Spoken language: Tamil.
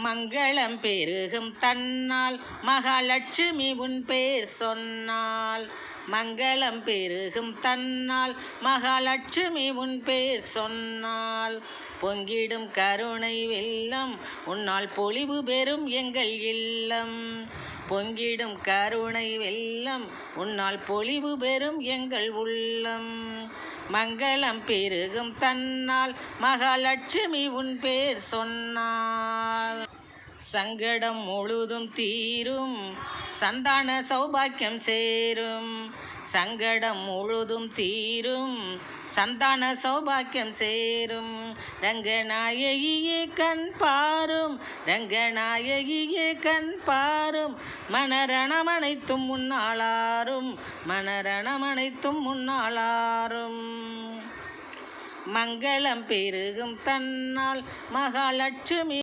மங்களம் பெருகும் தன்னால் மகாலட்சுமி உன் பேர் சொன்னால். மங்களம் பெருகும் தன்னால் மகாலட்சுமி உன் பேர் சொன்னால். பொங்கிடும் கருணை வெள்ளம் உன்னால் பொலிவு பெறும் எங்கள் இல்லம். பொங்கிடும் கருணை வெள்ளம் உன்னால் பொலிவு பெறும் எங்கள் உள்ளம். மங்களம் பெருகும் தன்னால் மகாலட்சுமி உன் பேர் சொன்னால். சங்கடம் முழுதும் தீரும் சந்தான சௌபாக்கியம் சேரும். சங்கடம் முழுதும் தீரும் சந்தான சௌபாக்கியம் சேரும். ரங்கநாயகியே கண் பாரும், ரங்கநாயகியே கண் பாரும். மனரணமனைத்தும் முன்னாளாரும், மனரணமனைத்தும் முன்னாளாரும். மங்களம் பெருகும் தன்னால் மகாலட்சுமி